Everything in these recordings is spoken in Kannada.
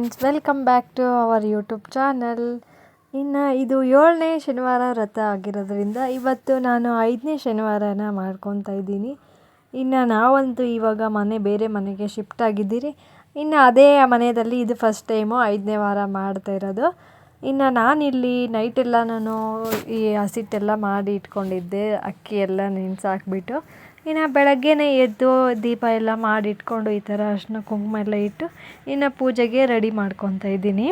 Friends, welcome back to our YouTube channel. ಇನ್ನು ಇದು 7ನೇ ಶನಿವಾರ ವ್ರತ ಆಗಿರೋದ್ರಿಂದ ಇವತ್ತು ನಾನು 5ನೇ ಶನಿವಾರನ ಮಾಡ್ಕೊತಾ ಇದ್ದೀನಿ. ಇನ್ನು ನಾವಂತೂ ಇವಾಗ ಬೇರೆ ಮನೆಗೆ ಶಿಫ್ಟ್ ಆಗಿದ್ದೀರಿ. ಇನ್ನು ಅದೇ ಮನೆಯಲ್ಲಿ ಇದು ಫಸ್ಟ್ ಟೈಮು 5ನೇ ವಾರ ಮಾಡ್ತಾ ಇರೋದು. ಇನ್ನು ನಾನಿಲ್ಲಿ ನೈಟೆಲ್ಲ ನಾನು ಈ ಹಸಿಟ್ಟೆಲ್ಲ ಮಾಡಿ ಇಟ್ಕೊಂಡಿದ್ದೆ, ಅಕ್ಕಿ ಎಲ್ಲ ನೆನೆಸಾಕ್ಬಿಟ್ಟು. ಇನ್ನು ಬೆಳಗ್ಗೆನೇ ಎದ್ದು ದೀಪ ಎಲ್ಲ ಮಾಡಿ ಇಟ್ಕೊಂಡು ಈ ಥರ ಅರಿಶಿನ ಕುಂಕುಮ ಎಲ್ಲ ಇಟ್ಟು ಇನ್ನು ಪೂಜೆಗೆ ರೆಡಿ ಮಾಡ್ಕೊತಾ ಇದ್ದೀನಿ.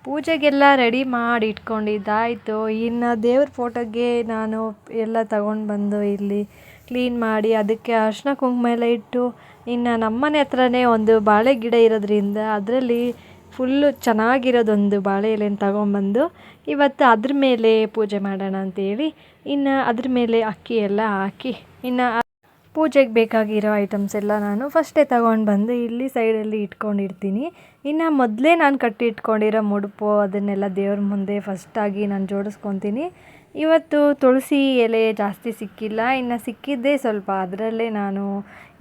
ಪೂಜೆಗೆಲ್ಲ ರೆಡಿ ಮಾಡಿ ಇಟ್ಕೊಂಡಿದ್ದಾಯಿತು. ಇನ್ನು ದೇವ್ರ ಫೋಟೋಗೆ ನಾನು ಎಲ್ಲ ತಗೊಂಡು ಬಂದು ಇಲ್ಲಿ ಕ್ಲೀನ್ ಮಾಡಿ ಅದಕ್ಕೆ ಅರಿಶಿನ ಕುಂಕುಮ ಎಲ್ಲ ಇಟ್ಟು, ಇನ್ನು ನಮ್ಮನೆ ಹತ್ರನೇ ಒಂದು ಬಾಳೆ ಗಿಡ ಇರೋದ್ರಿಂದ ಅದರಲ್ಲಿ ಫುಲ್ಲು ಚೆನ್ನಾಗಿರೋದೊಂದು ಬಾಳೆ ಎಲೆನ ತಗೊಂಬಂದು ಇವತ್ತು ಅದ್ರ ಮೇಲೆ ಪೂಜೆ ಮಾಡೋಣ ಅಂತೇಳಿ ಇನ್ನು ಅದ್ರ ಮೇಲೆ ಅಕ್ಕಿ ಎಲ್ಲ ಹಾಕಿ ಇನ್ನು ಪೂಜೆಗೆ ಬೇಕಾಗಿರೋ ಐಟಮ್ಸ್ ಎಲ್ಲ ನಾನು ಫಸ್ಟೇ ತಗೊಂಡು ಬಂದು ಇಲ್ಲಿ ಸೈಡಲ್ಲಿ ಇಟ್ಕೊಂಡಿರ್ತೀನಿ. ಇನ್ನು ಮೊದಲೇ ನಾನು ಕಟ್ಟಿ ಇಟ್ಕೊಂಡಿರೋ ಮುಡುಪು ಅದನ್ನೆಲ್ಲ ದೇವ್ರ ಮುಂದೆ ಫಸ್ಟಾಗಿ ನಾನು ಜೋಡಿಸ್ಕೊತೀನಿ. ಇವತ್ತು ತುಳಸಿ ಎಲೆ ಜಾಸ್ತಿ ಸಿಕ್ಕಿಲ್ಲ, ಇನ್ನು ಸಿಕ್ಕಿದ್ದೇ ಸ್ವಲ್ಪ, ಅದರಲ್ಲೇ ನಾನು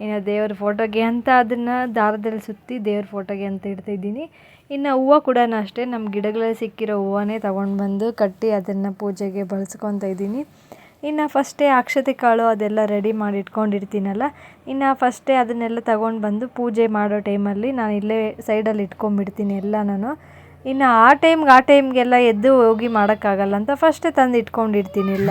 ಇನ್ನು ದೇವ್ರ ಫೋಟೋಗೆ ಅಂತ ಅದನ್ನು ದಾರದಲ್ಲಿ ಸುತ್ತಿ ದೇವ್ರ ಫೋಟೋಗೆ ಅಂತ ಇಡ್ತಾಯಿದ್ದೀನಿ. ಇನ್ನು ಹೂವು ಕೂಡ ಅಷ್ಟೇ ನಮ್ಮ ಗಿಡಗಳಲ್ಲಿ ಸಿಕ್ಕಿರೋ ಹೂವನ್ನೇ ತೊಗೊಂಡು ಬಂದು ಕಟ್ಟಿ ಅದನ್ನು ಪೂಜೆಗೆ ಬಳಸ್ಕೊತಾ ಇದ್ದೀನಿ. ಇನ್ನು ಫಸ್ಟೇ ಅಕ್ಷತೆ ಕಾಳು ಅದೆಲ್ಲ ರೆಡಿ ಮಾಡಿ ಇಟ್ಕೊಂಡಿರ್ತೀನಲ್ಲ, ಇನ್ನು ಫಸ್ಟೇ ಅದನ್ನೆಲ್ಲ ತಗೊಂಡು ಬಂದು ಪೂಜೆ ಮಾಡೋ ಟೈಮಲ್ಲಿ ನಾನು ಇಲ್ಲೇ ಸೈಡಲ್ಲಿ ಇಟ್ಕೊಂಡ್ಬಿಡ್ತೀನಿ ಎಲ್ಲ ನಾನು. ಇನ್ನು ಆ ಟೈಮ್ಗೆಲ್ಲ ಎದ್ದು ಹೋಗಿ ಮಾಡೋಕ್ಕಾಗಲ್ಲ ಅಂತ ಫಸ್ಟೇ ತಂದು ಇಟ್ಕೊಂಡಿರ್ತೀನಿ ಎಲ್ಲ.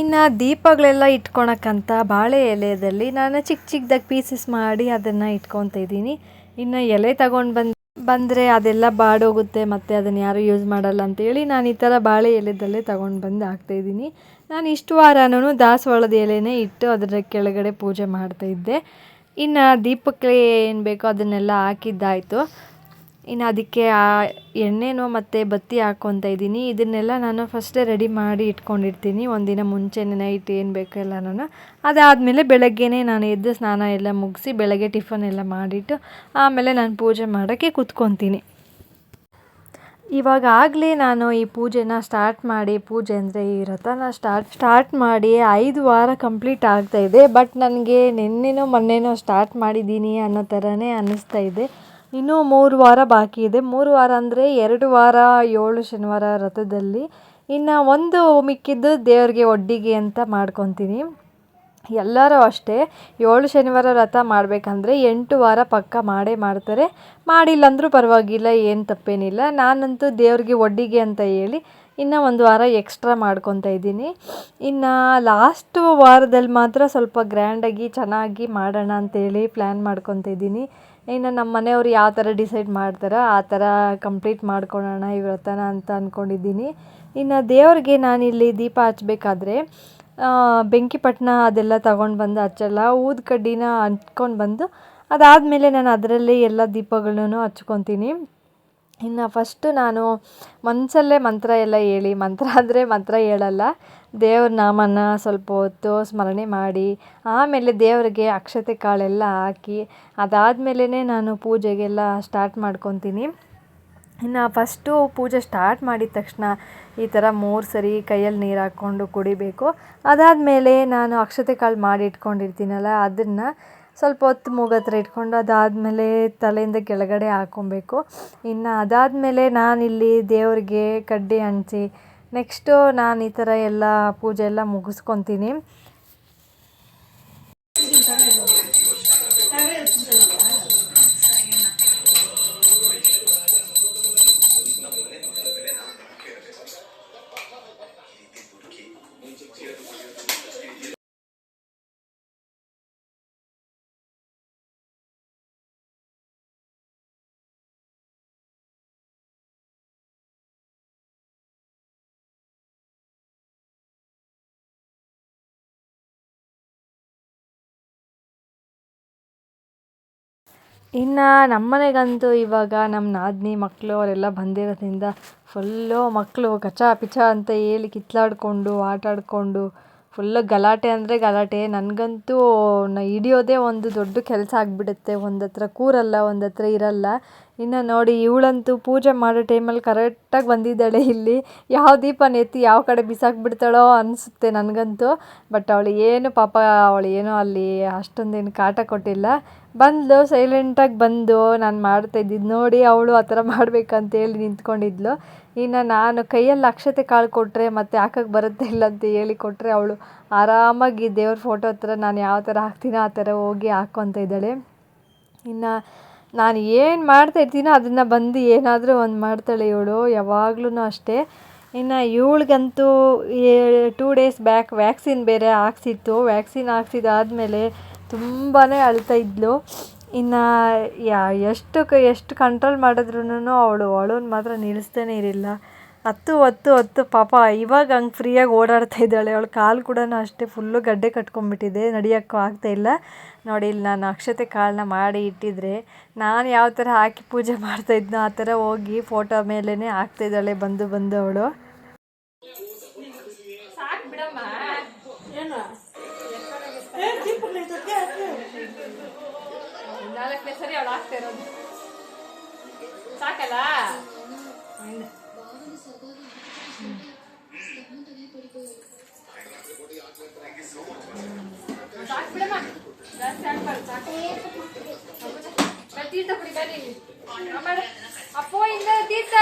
ಇನ್ನು ದೀಪಗಳೆಲ್ಲ ಇಟ್ಕೊಳಕ್ಕಂತ ಬಾಳೆ ಎಲೆಯಲ್ಲಿ ನಾನು ಚಿಕ್ಕ ಚಿಕ್ಕದಾಗಿ ಪೀಸಸ್ ಮಾಡಿ ಅದನ್ನು ಇಟ್ಕೊತಾ ಇದ್ದೀನಿ. ಇನ್ನು ಎಲೆ ತಗೊಂಡು ಬಂದರೆ ಅದೆಲ್ಲ ಬಾಡೋಗುತ್ತೆ ಮತ್ತು ಅದನ್ನು ಯಾರೂ ಯೂಸ್ ಮಾಡಲ್ಲ ಅಂತೇಳಿ ನಾನು ಈ ಥರ ಬಾಳೆ ಎಲೆದಲ್ಲೇ ತಗೊಂಡು ಬಂದು ಹಾಕ್ತಾಯಿದ್ದೀನಿ. ನಾನು ಇಷ್ಟು ವಾರನೂ ದಾಸವಾಳದ ಎಲೆನೇ ಇಟ್ಟು ಅದರ ಕೆಳಗಡೆ ಪೂಜೆ ಮಾಡ್ತಾಯಿದ್ದೆ. ಇನ್ನು ದೀಪಕ್ಕೆ ಏನು ಬೇಕೋ ಅದನ್ನೆಲ್ಲ ಹಾಕಿದ್ದಾಯಿತು. ಇನ್ನು ಅದಕ್ಕೆ ಆ ಎಣ್ಣೆನೋ ಮತ್ತು ಬತ್ತಿ ಹಾಕ್ಕೊತಾ ಇದ್ದೀನಿ. ಇದನ್ನೆಲ್ಲ ನಾನು ಫಸ್ಟೇ ರೆಡಿ ಮಾಡಿ ಇಟ್ಕೊಂಡಿರ್ತೀನಿ ಒಂದಿನ ಮುಂಚೆನೇ, ನೈಟ್ ಏನು ಬೇಕೆಲ್ಲ ನಾನು. ಅದಾದಮೇಲೆ ಬೆಳಗ್ಗೆನೇ ನಾನು ಎದ್ದು ಸ್ನಾನ ಎಲ್ಲ ಮುಗಿಸಿ ಬೆಳಗ್ಗೆ ಟಿಫನ್ ಎಲ್ಲ ಮಾಡಿಟ್ಟು ಆಮೇಲೆ ನಾನು ಪೂಜೆ ಮಾಡೋಕ್ಕೆ ಕೂತ್ಕೊತೀನಿ. ಇವಾಗಲೇ ನಾನು ಈ ಪೂಜೆನ ಸ್ಟಾರ್ಟ್ ಮಾಡಿ, ಪೂಜೆ ಅಂದರೆ ಈ ವ್ರತನ ಸ್ಟಾರ್ಟ್ ಮಾಡಿ 5 ವಾರ ಕಂಪ್ಲೀಟ್ ಆಗ್ತಾಯಿದೆ. ಬಟ್ ನನಗೆ ನಿನ್ನೆನೋ ಮೊನ್ನೆನೋ ಸ್ಟಾರ್ಟ್ ಮಾಡಿದ್ದೀನಿ ಅನ್ನೋ ಥರನೇ ಅನ್ನಿಸ್ತಾ ಇದೆ. ಇನ್ನೂ 3 ವಾರ ಬಾಕಿ ಇದೆ. 3 ವಾರ ಅಂದರೆ 2 ವಾರ 7 ಶನಿವಾರ ವ್ರತದಲ್ಲಿ, ಇನ್ನು ಒಂದು ಮಿಕ್ಕಿದ್ದು ದೇವ್ರಿಗೆ ಒಡ್ಡಿಗೆ ಅಂತ ಮಾಡ್ಕೊತೀನಿ. ಎಲ್ಲರೂ ಅಷ್ಟೇ 7 ಶನಿವಾರ ವ್ರತ ಮಾಡಬೇಕಂದ್ರೆ 8 ವಾರ ಪಕ್ಕ ಮಾಡೇ ಮಾಡ್ತಾರೆ. ಮಾಡಿಲ್ಲಂದ್ರೂ ಪರವಾಗಿಲ್ಲ, ಏನು ತಪ್ಪೇನಿಲ್ಲ. ನಾನಂತೂ ದೇವ್ರಿಗೆ ಒಡ್ಡಿಗೆ ಅಂತ ಹೇಳಿ ಇನ್ನು 1 ವಾರ ಎಕ್ಸ್ಟ್ರಾ ಮಾಡ್ಕೊತಾ ಇದ್ದೀನಿ. ಇನ್ನು ಲಾಸ್ಟ್ ವಾರದಲ್ಲಿ ಮಾತ್ರ ಸ್ವಲ್ಪ ಗ್ರ್ಯಾಂಡಾಗಿ ಚೆನ್ನಾಗಿ ಮಾಡೋಣ ಅಂತೇಳಿ ಪ್ಲ್ಯಾನ್ ಮಾಡ್ಕೊತಾ ಇದ್ದೀನಿ. ಇನ್ನು ನಮ್ಮ ಮನೆಯವರು ಯಾವ ಥರ ಡಿಸೈಡ್ ಮಾಡ್ತಾರೋ ಆ ಥರ ಕಂಪ್ಲೀಟ್ ಮಾಡ್ಕೊಳ್ಳೋಣ ಈ ವ್ರತನ ಅಂತ ಅಂದ್ಕೊಂಡಿದ್ದೀನಿ. ಇನ್ನು ದೇವ್ರಿಗೆ ನಾನಿಲ್ಲಿ ದೀಪ ಹಚ್ಚಬೇಕಾದ್ರೆ ಬೆಂಕಿಪಟ್ಟಣ ಅದೆಲ್ಲ ತಗೊಂಡು ಬಂದು ಹಚ್ಚಲ್ಲ, ಊದು ಕಡ್ಡಿನ ಹಚ್ಕೊಂಡು ಬಂದು ಅದಾದಮೇಲೆ ನಾನು ಅದರಲ್ಲಿ ಎಲ್ಲ ದೀಪಗಳನ್ನೂ ಹಚ್ಕೊತೀನಿ. ಇನ್ನು ಫಸ್ಟು ನಾನು ಮನಸಲ್ಲೇ ಮಂತ್ರ ಎಲ್ಲ ಹೇಳಿ, ಮಂತ್ರ ಅಂದರೆ ಮಂತ್ರ ಹೇಳಲ್ಲ, ದೇವ್ರ ನಾಮನ ಸ್ವಲ್ಪ ಹೊತ್ತು ಸ್ಮರಣೆ ಮಾಡಿ ಆಮೇಲೆ ದೇವರಿಗೆ ಅಕ್ಷತೆ ಕಾಳೆಲ್ಲ ಹಾಕಿ ಅದಾದಮೇಲೆ ನಾನು ಪೂಜೆಗೆಲ್ಲ ಸ್ಟಾರ್ಟ್ ಮಾಡ್ಕೊತೀನಿ. ಇನ್ನು ಫಸ್ಟು ಪೂಜೆ ಸ್ಟಾರ್ಟ್ ಮಾಡಿದ ತಕ್ಷಣ ಈ ಥರ 3 ಸರಿ ಕೈಯಲ್ಲಿ ನೀರು ಹಾಕ್ಕೊಂಡು ಕುಡಿಬೇಕು. ಅದಾದಮೇಲೆ ನಾನು ಅಕ್ಷತೆ ಕಾಳು ಮಾಡಿ ಇಟ್ಕೊಂಡಿರ್ತೀನಲ್ಲ ಅದನ್ನು ಸ್ವಲ್ಪ ಹೊತ್ತು ಮೂಗತ್ರ ಇಟ್ಕೊಂಡು ಅದಾದಮೇಲೆ ತಲೆಯಿಂದ ಕೆಳಗಡೆ ಹಾಕ್ಕೊಬೇಕು. ಇನ್ನು ಅದಾದಮೇಲೆ ನಾನಿಲ್ಲಿ ದೇವರಿಗೆ ಕಡ್ಡಿ ಹಂಚಿ ನೆಕ್ಸ್ಟು ನಾನು ಈ ಥರ ಎಲ್ಲ ಪೂಜೆ ಎಲ್ಲ ಮುಗಿಸ್ಕೊತೀನಿ. ಇನ್ನು ನಮ್ಮ ಮನೆಗಂತೂ ಇವಾಗ ನಮ್ಮ ನಾದಿನಿ ಮಕ್ಕಳು ಅವರೆಲ್ಲ ಬಂದಿರೋದ್ರಿಂದ ಫುಲ್ಲು ಮಕ್ಕಳು ಕಚ ಪಿಚ ಅಂತ ಹೇಳಿ ಕಿತ್ಲಾಡಿಕೊಂಡು ಆಟಾಡಿಕೊಂಡು ಫುಲ್ಲು ಗಲಾಟೆ ಅಂದರೆ ಗಲಾಟೆ. ನನಗಂತೂ ಹಿಡಿಯೋದೇ ಒಂದು ದೊಡ್ಡ ಕೆಲಸ ಆಗಿಬಿಡುತ್ತೆ. ಒಂದು ಹತ್ರ ಕೂರಲ್ಲ, ಒಂದು ಹತ್ರ ಇರಲ್ಲ. ಇನ್ನು ನೋಡಿ ಇವಳಂತೂ ಪೂಜೆ ಮಾಡೋ ಟೈಮಲ್ಲಿ ಕರೆಕ್ಟಾಗಿ ಬಂದಿದ್ದಾಳೆ ಇಲ್ಲಿ. ಯಾವ ದೀಪನ ಎತ್ತಿ ಯಾವ ಕಡೆ ಬಿಸಾಕ್ಬಿಡ್ತಾಳೋ ಅನಿಸುತ್ತೆ ನನಗಂತೂ. ಬಟ್ ಅವಳು ಏನು ಪಾಪ ಅವಳು ಏನೋ ಅಲ್ಲಿ ಅಷ್ಟೊಂದೇನು ಕಾಟ ಕೊಟ್ಟಿಲ್ಲ. ಬಂದು ಸೈಲೆಂಟಾಗಿ ಬಂದು ನಾನು ಮಾಡ್ತಾಯಿದ್ದಿದ್ದು ನೋಡಿ ಅವಳು ಆ ಥರ ಮಾಡಬೇಕಂತೇಳಿ ನಿಂತ್ಕೊಂಡಿದ್ಲು. ಇನ್ನು ನಾನು ಕೈಯಲ್ಲಿ ಅಕ್ಷತೆ ಕಾಳು ಕೊಟ್ಟರೆ ಮತ್ತು ಹಾಕಕ್ಕೆ ಬರುತ್ತೆ ಇಲ್ಲ ಅಂತ ಹೇಳಿ ಕೊಟ್ಟರೆ ಅವಳು ಆರಾಮಾಗಿ ದೇವ್ರ ಫೋಟೋ ಹತ್ರ ನಾನು ಯಾವ ಥರ ಹಾಕ್ತೀನೋ ಆ ಥರ ಹೋಗಿ ಹಾಕ್ಕೊತ ಇದ್ದಾಳೆ. ಇನ್ನು ನಾನು ಏನು ಮಾಡ್ತಾಯಿರ್ತೀನೋ ಅದನ್ನು ಬಂದು ಏನಾದರೂ ಒಂದು ಮಾಡ್ತಾಳೆ ಇವಳು ಯಾವಾಗ್ಲೂ ಅಷ್ಟೇ. ಇನ್ನು ಇವಳಿಗಂತೂ 2 ಡೇಸ್ ಬ್ಯಾಕ್ ವ್ಯಾಕ್ಸಿನ್ ಬೇರೆ ಹಾಕ್ಸಿತ್ತು. ವ್ಯಾಕ್ಸಿನ್ ಹಾಕ್ಸಿದಾದ್ಮೇಲೆ ತುಂಬಾ ಅಳ್ತಾಯಿದ್ಲು. ಇನ್ನು ಎಷ್ಟು ಕಂಟ್ರೋಲ್ ಮಾಡಿದ್ರೂ ಅವಳು ಅಳೋದು ಮಾತ್ರ ನಿಲ್ಲಿಸ್ತಾನೆ ಇರಲಿಲ್ಲ. ಹತ್ತು ಪಾಪ ಇವಾಗ ಹಂಗೆ ಫ್ರೀಯಾಗಿ ಓಡಾಡ್ತಾ ಇದ್ದಾಳೆ. ಅವಳ ಕಾಲು ಕೂಡ ಅಷ್ಟೇ ಫುಲ್ಲು ಗಡ್ಡೆ ಕಟ್ಕೊಂಡ್ಬಿಟ್ಟಿದೆ, ನಡಿಯೋಕ್ಕೂ ಆಗ್ತಾಯಿಲ್ಲ. ನೋಡಿ ಇಲ್ಲಿ ನಾನು ಅಕ್ಷತೆ ಕಾಳನ್ನ ಮಾಡಿ ಇಟ್ಟಿದ್ರೆ ನಾನು ಯಾವ ಥರ ಹಾಕಿ ಪೂಜೆ ಮಾಡ್ತಾಯಿದ್ನೋ ಆ ಥರ ಹೋಗಿ ಫೋಟೋ ಮೇಲೇ ಹಾಕ್ತಾಯಿದ್ದಾಳೆ ಬಂದು ಅವಳು. ಸಾಕು ಬಿಡಮ್ಮ, ನಾಲ್ಕನೇ ಸರಿ ಅವಳು ಆಗ್ತಾ ಇರೋದು ಸಾಕಲ್ಲ. ಸಾಕು ಬಿಡಮ್ಮ, ಜಾಸ್ತಿ ಆಗ್ಬಾರ್ದು, ಸಾಕು. ತೀರ್ಥ ಕುಡಿ ಬನ್ನಿ ಅಪ್ಪೋ, ಇಂದ ತೀರ್ಥ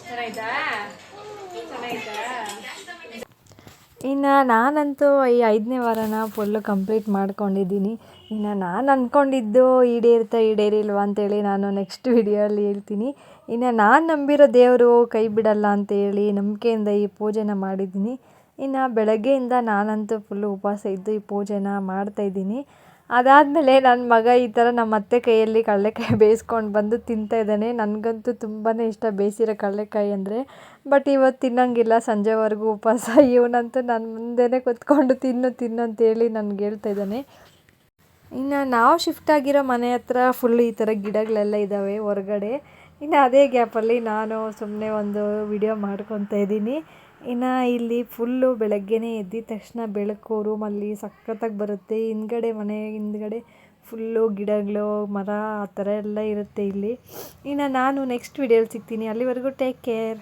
ಚೆನ್ನಾಯ್ತಾ? ಇನ್ನು ನಾನಂತೂ ಈ 5ನೇ ವಾರನ ಫುಲ್ಲು ಕಂಪ್ಲೀಟ್ ಮಾಡ್ಕೊಂಡಿದ್ದೀನಿ. ಇನ್ನು ನಾನು ಅಂದ್ಕೊಂಡಿದ್ದು ಈಡೇರಿಲ್ವ ಅಂತೇಳಿ ನಾನು ನೆಕ್ಸ್ಟ್ ವಿಡಿಯೋಲ್ಲಿ ಹೇಳ್ತೀನಿ. ಇನ್ನು ನಾನು ನಂಬಿರೋ ದೇವರು ಕೈ ಬಿಡಲ್ಲ ಅಂತೇಳಿ ನಂಬಿಕೆಯಿಂದ ಈ ಪೂಜೆನ ಮಾಡಿದ್ದೀನಿ. ಇನ್ನು ಬೆಳಗ್ಗೆಯಿಂದ ನಾನಂತೂ ಫುಲ್ಲು ಉಪವಾಸ ಇದ್ದು ಈ ಪೂಜೆನ ಮಾಡ್ತಾಯಿದ್ದೀನಿ. ಅದಾದಮೇಲೆ ನನ್ನ ಮಗ ಈ ಥರ ನಮ್ಮ ಅತ್ತೆ ಕೈಯಲ್ಲಿ ಕಡಲೆಕಾಯಿ ಬೇಯಿಸ್ಕೊಂಡು ಬಂದು ತಿಂತಾಯಿದ್ದಾನೆ. ನನಗಂತೂ ತುಂಬಾ ಇಷ್ಟ ಬೇಯಿಸಿರೋ ಕಡಲೆಕಾಯಿ ಅಂದರೆ. ಬಟ್ ಇವತ್ತು ತಿನ್ನೋಂಗಿಲ್ಲ, ಸಂಜೆವರೆಗೂ ಉಪವಾಸ. ಇವನಂತೂ ನನ್ನ ಮುಂದೆನೇ ಕೂತ್ಕೊಂಡು ತಿನ್ನು ಅಂತೇಳಿ ನನಗೆ ಹೇಳ್ತಾ ಇದ್ದಾನೆ. ಇನ್ನು ನಾವು ಶಿಫ್ಟ್ ಆಗಿರೋ ಮನೆ ಹತ್ರ ಫುಲ್ ಈ ಥರ ಗಿಡಗಳೆಲ್ಲ ಇದ್ದಾವೆ ಹೊರಗಡೆ. ಇನ್ನು ಅದೇ ಗ್ಯಾಪಲ್ಲಿ ನಾನು ಸುಮ್ಮನೆ ಒಂದು ವಿಡಿಯೋ ಮಾಡ್ಕೊತಾ ಇದ್ದೀನಿ. ಇನ್ನು ಇಲ್ಲಿ ಫುಲ್ಲು ಬೆಳಗ್ಗೆನೇ ಎದ್ದಿದ ತಕ್ಷಣ ಬೆಳಕು ರೂಮಲ್ಲಿ ಸಖತ್ತಾಗಿ ಬರುತ್ತೆ. ಮನೆ ಹಿಂದ್ಗಡೆ ಫುಲ್ಲು ಗಿಡಗಳು, ಮರ ಆ ಥರ ಎಲ್ಲ ಇರುತ್ತೆ ಇಲ್ಲಿ. ಇನ್ನು ನಾನು ನೆಕ್ಸ್ಟ್ ವಿಡಿಯೋಲಿ ಸಿಗ್ತೀನಿ. ಅಲ್ಲಿವರೆಗೂ ಟೇಕ್ ಕೇರ್.